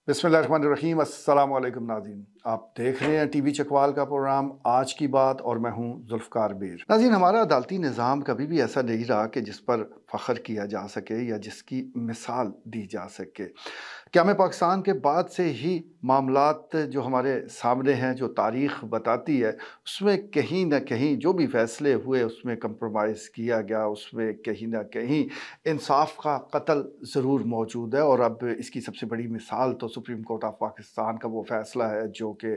बिस्मिल्लाहिर्रहमानिर्रहीम। अस्सलाम वालेकुम नाज़रीन, आप देख रहे हैं टीवी चकवाल का प्रोग्राम आज की बात और मैं हूं जुल्फ़कार बीर। नाज़रीन, हमारा अदालती निज़ाम कभी भी ऐसा नहीं रहा कि जिस पर फ़ख्र किया जा सके या जिसकी मिसाल दी जा सके। क़याम पाकिस्तान के बाद से ही मामलात जो हमारे सामने हैं, जो तारीख़ बताती है, उसमें कहीं न कहीं जो भी फ़ैसले हुए उसमें कंप्रोमाइज़ किया गया, उसमें कहीं न कहीं इंसाफ़ का कत्ल ज़रूर मौजूद है। और अब इसकी सबसे बड़ी मिसाल तो सुप्रीम कोर्ट ऑफ पाकिस्तान का वो फ़ैसला है जो कि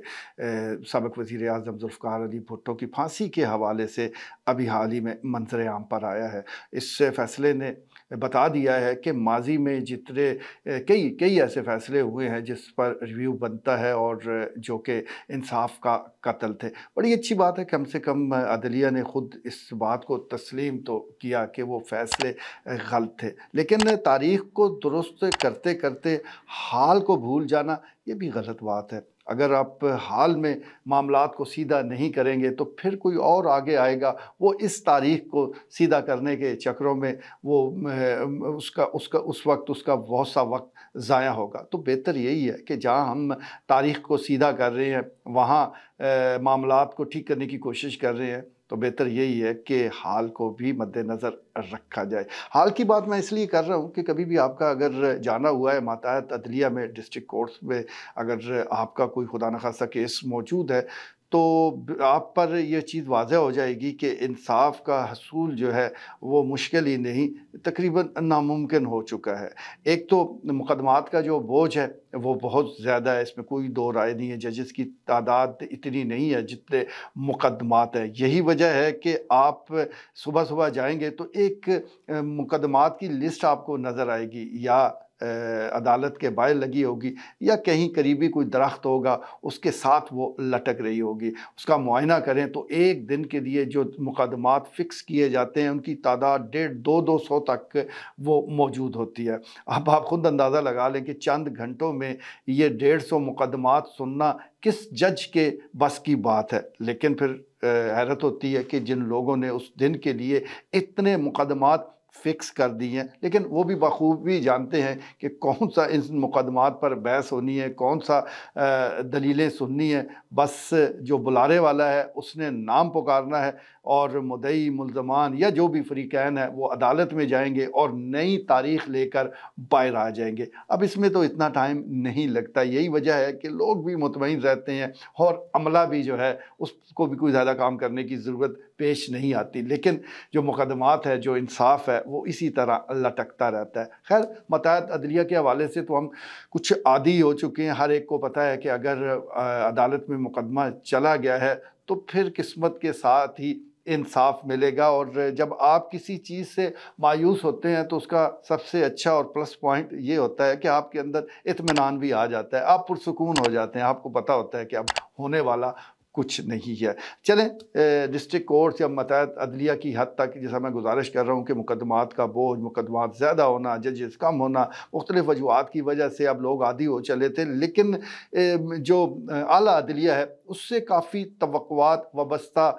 साबिक़ वज़ीर आज़म ज़ुल्फ़िकार अली भुट्टो की फांसी के हवाले से अभी हाल ही में मंज़र आम पर आया है। इस फ़ैसले ने बता दिया है कि माज़ी में जितने कई कई ऐसे फ़ैसले हुए हैं जिस पर रिव्यू बनता है और जो कि इंसाफ़ का कत्ल थे। बड़ी अच्छी बात है, कम से कम अदलिया ने ख़ुद इस बात को तस्लीम तो किया कि वो फ़ैसले गलत थे। लेकिन तारीख़ को दुरुस्त करते करते हाल को भूल जाना ये भी गलत बात है। अगर आप हाल में मामलात को सीधा नहीं करेंगे तो फिर कोई और आगे आएगा, वो इस तारीख़ को सीधा करने के चक्करों में वो उसका उसका उस वक्त उसका बहुत सा वक्त ज़ाया होगा। तो बेहतर यही है कि जहाँ हम तारीख़ को सीधा कर रहे हैं वहाँ मामलात को ठीक करने की कोशिश कर रहे हैं, तो बेहतर यही है कि हाल को भी मद्देनज़र रखा जाए। हाल की बात मैं इसलिए कर रहा हूँ कि कभी भी आपका अगर जाना हुआ है मातहत अदलिया में, डिस्ट्रिक्ट कोर्ट्स में, अगर आपका कोई खुदा न खास्ता केस मौजूद है तो आप पर यह चीज़ वाज़ह हो जाएगी कि इंसाफ़ का हसूल जो है वो मुश्किल ही नहीं, तकरीबन नामुमकिन हो चुका है। एक तो मुकदमात का जो बोझ है वो बहुत ज़्यादा है, इसमें कोई दो राय नहीं है। जजेस की तादाद इतनी नहीं है जितने मुकदमात हैं। यही वजह है कि आप सुबह-सुबह जाएँगे तो एक मुकदमात की लिस्ट आपको नज़र आएगी, या अदालत के बाहर लगी होगी या कहीं करीबी कोई दरख्त होगा उसके साथ वो लटक रही होगी। उसका मुआयना करें तो एक दिन के लिए जो मुकदमात फ़िक्स किए जाते हैं उनकी तादाद 150-200 तक वो मौजूद होती है। अब आप ख़ुद अंदाज़ा लगा लें कि चंद घंटों में ये 150 मुकदमात सुनना किस जज के बस की बात है। लेकिन फिर हैरत होती है कि जिन लोगों ने उस दिन के लिए इतने मुकदमात फ़िक्स कर दी हैं, लेकिन वो भी बखूबी जानते हैं कि कौन सा इन मुकदमात पर बहस होनी है, कौन सा दलीलें सुननी है। बस जो बुलाने वाला है उसने नाम पुकारना है और मुद्दई, मुल्ज़मान या जो भी फ़रीक़ैन है वो अदालत में जाएंगे और नई तारीख़ लेकर बाहर आ जाएंगे। अब इसमें तो इतना टाइम नहीं लगता। यही वजह है कि लोग भी मुतमईन रहते हैं और अमला भी जो है उसको भी कोई ज़्यादा काम करने की ज़रूरत पेश नहीं आती। लेकिन जो मुकदमात है, जो इंसाफ़ है, वो इसी तरह लटकता रहता है। खैर, मातहत अदलिया के हवाले से तो हम कुछ आदी हो चुके हैं। हर एक को पता है कि अगर अदालत में मुकदमा चला गया है तो फिर किस्मत के साथ ही इंसाफ़ मिलेगा। और जब आप किसी चीज़ से मायूस होते हैं तो उसका सबसे अच्छा और प्लस पॉइंट ये होता है कि आपके अंदर इत्मीनान भी आ जाता है, आप पुरसुकून हो जाते हैं, आपको पता होता है कि अब होने वाला कुछ नहीं है। चलें, डिस्ट्रिक्ट कोर्ट या मातहत अदलिया की हद तक जैसा मैं गुजारिश कर रहा हूँ कि मुकदमात का बोझ, मुकदमात ज़्यादा होना, जजेस कम होना, मुख्तलिफ़ वजूहात की वजह से अब लोग आदी हो चले थे। लेकिन जो आला अदलिया है उससे काफ़ी तवक्कुआत वाबस्ता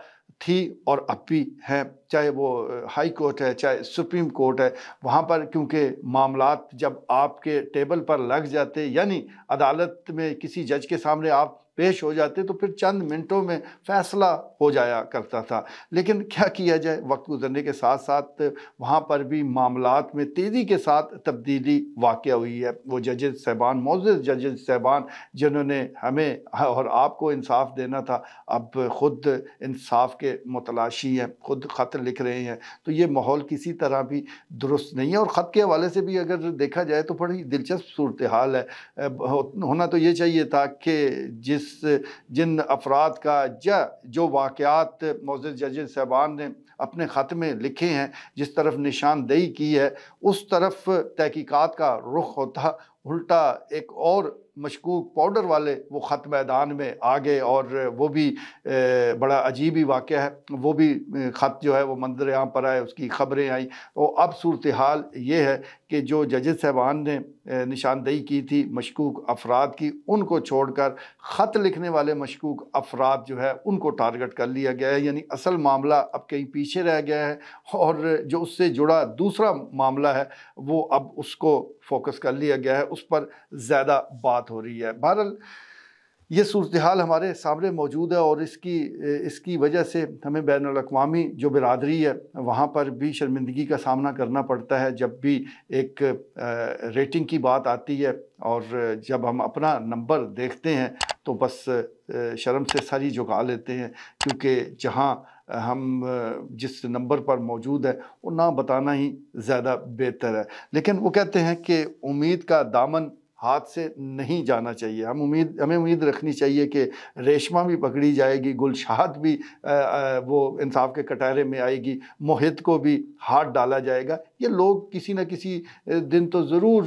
थी और अब भी हैं। चाहे वो हाई कोर्ट है, चाहे सुप्रीम कोर्ट है, वहाँ पर क्योंकि मामलात जब आपके टेबल पर लग जाते, यानी अदालत में किसी जज के सामने आप पेश हो जाते, तो फिर चंद मिनटों में फ़ैसला हो जाया करता था। लेकिन क्या किया जाए, वक्त गुजरने के साथ साथ वहाँ पर भी मामलात में तेज़ी के साथ तब्दीली वाक़या हुई है। वो जजेस साहबान, मोअज़्ज़ज़ जजेस साहबान जिन्होंने हमें और आपको इंसाफ़ देना था, अब ख़ुद इंसाफ़ के मुतलाशी हैं, ख़ुद ख़त लिख रहे हैं। तो ये माहौल किसी तरह भी दुरुस्त नहीं है। और ख़त के हवाले से भी अगर देखा जाए तो बड़ी दिलचस्प सूरत हाल है। होना तो ये चाहिए था कि जिन अफराद का जो वाक़यात मोअज़्ज़ज़ जजेस साहबान ने अपने ख़त में लिखे हैं, जिस तरफ निशानदेही की है, उस तरफ तहकीकात का रुख होता, उल्टा एक और मशकूक पाउडर वाले वो ख़त मैदान में आ गए। और वो भी बड़ा अजीब ही वाक़या है। वो भी ख़त जो है वो मंज़र आम पर आए, उसकी ख़बरें आई। तो अब सूरत हाल ये है कि जो जजेस साहबान ने निशानदेही की थी मशकूक अफराद की, उनको छोड़कर ख़त लिखने वाले मशकूक अफराद जो है उनको टारगेट कर लिया गया है। यानी असल मामला अब कहीं पीछे रह गया है और जो उससे जुड़ा दूसरा मामला है वो अब उसको فوکس کر لیا گیا ہے، اس پر زیادہ بات ہو رہی ہے۔ بہرحال یہ صورتحال ہمارے سامنے موجود ہے، اور اس کی وجہ سے ہمیں بین الاقوامی جو برادری ہے وہاں پر بھی شرمندگی کا سامنا کرنا پڑتا ہے جب بھی ایک ریٹنگ کی بات آتی ہے، اور جب ہم اپنا نمبر دیکھتے ہیں تو بس شرم سے سر ہی جھکا لیتے ہیں، کیونکہ جہاں ہم جس نمبر پر موجود ہے وہ نہ بتانا ہی زیادہ بہتر ہے۔ لیکن وہ کہتے ہیں کہ امید کا دامن ہاتھ سے نہیں جانا چاہیے، ہمیں امید رکھنی چاہیے کہ ریشمہ بھی پکڑی جائے گی، گلشاد بھی وہ انصاف کے کٹہرے میں آئے گی، موہت کو بھی ہاتھ ڈالا جائے گا۔ یہ لوگ کسی نہ کسی دن تو ضرور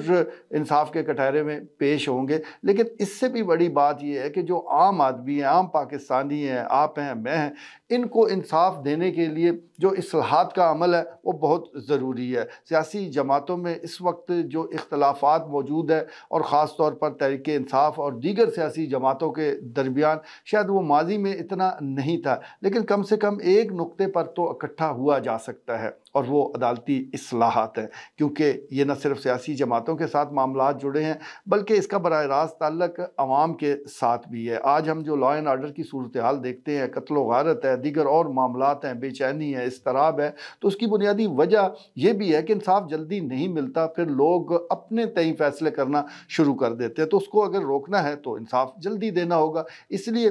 انصاف کے کٹہرے میں پیش ہوں گے، لیکن اس سے بھی بڑی بات یہ ہے کہ جو عام آدمی ہیں، عام پاکستانی ہیں، آپ ہیں، میں ہیں، ان کو انصاف دینے کے لیے جو اصلاحات کا عمل ہے وہ بہت ضروری ہے۔ سیاسی جماعتوں میں اس وقت جو اختلافات موجود ہے، اور خاص طور پر تحریک انصاف اور دیگر سیاسی جماعتوں کے درمیان، شاید وہ ماضی میں اتنا نہیں تھا، لیکن کم سے کم ایک نقطے پر تو اکٹھا ہوا جا سکتا ہے، اور وہ عدالتی اصلاحات ہیں، کیونکہ یہ نہ صرف سیاسی جماعتوں کے ساتھ معاملات جڑے ہیں بلکہ اس کا براہ راست تعلق عوام کے ساتھ بھی ہے۔ آج ہم جو لا اینڈ آرڈر کی صورتحال دیکھتے ہیں، قتل و غارت ہے، دیگر اور معاملات ہیں، بے چینی ہے، اضطراب ہے، تو اس کی بنیادی وجہ یہ بھی ہے کہ انصاف جلدی نہیں ملتا، پھر لوگ اپنے تئیں فیصلے کرنا شروع کر دیتے ہیں، تو اس کو اگر روکنا ہے تو انصاف جلدی دینا ہوگا۔ اس لیے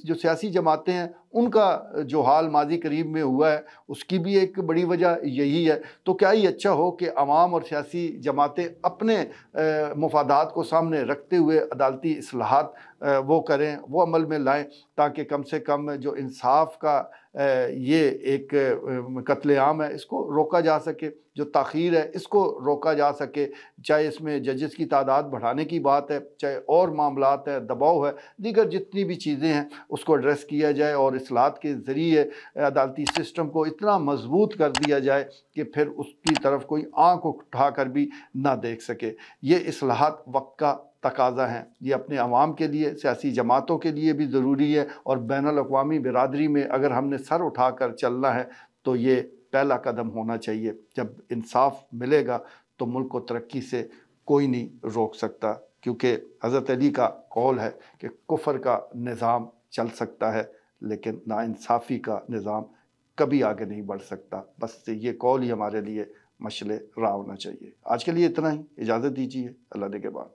جو سیاسی جماعتیں ہیں ان کا جو حال ماضی قریب میں ہوا ہے اس کی بھی ایک بڑی وجہ یہی ہے۔ تو کیا ہی اچھا ہو کہ عوام اور سیاسی جماعتیں اپنے مفادات کو سامنے رکھتے ہوئے عدالتی اصلاحات وہ کریں، وہ عمل میں لائیں، تاکہ کم سے کم جو انصاف کا یہ ایک قتل عام ہے اس کو روکا جا سکے، جو تاخیر ہے اس کو روکا جا سکے، چاہے اس میں ججز کی تعداد بڑھانے کی بات ہے، چاہے اور معاملات ہے، دباؤ ہے، دیگر جتنی بھی چیزیں ہیں اس کو ایڈریس کیا جائے، اور اصلاحات کے ذریعے عدالتی سسٹم کو اتنا مضبوط کر دیا جائے کہ پھر اس کی طرف کوئی آنکھ اٹھا کر بھی نہ دیکھ سکے۔ یہ اصلاحات وقت کا تقاضا ہیں، یہ اپنے عوام کے لیے، سیاسی جماعتوں کے لیے بھی ضروری ہے، اور بین الاقوامی برادری میں اگر ہم نے سر اٹھا کر چلنا ہے تو یہ پہلا قدم ہونا چاہیے۔ جب انصاف ملے گا تو ملک کو ترقی سے کوئی نہیں روک سکتا، کیونکہ حضرت علی کا قول ہے کہ کفر کا نظام چل سکتا ہے لیکن ناانصافی کا نظام کبھی آگے نہیں بڑھ سکتا۔ بس یہ قول ہی ہمارے لیے مشعل راہ ہونا چاہیے۔ آج کے لیے اتنا ہی، اجازت دیجیے، اللہ نگہبان۔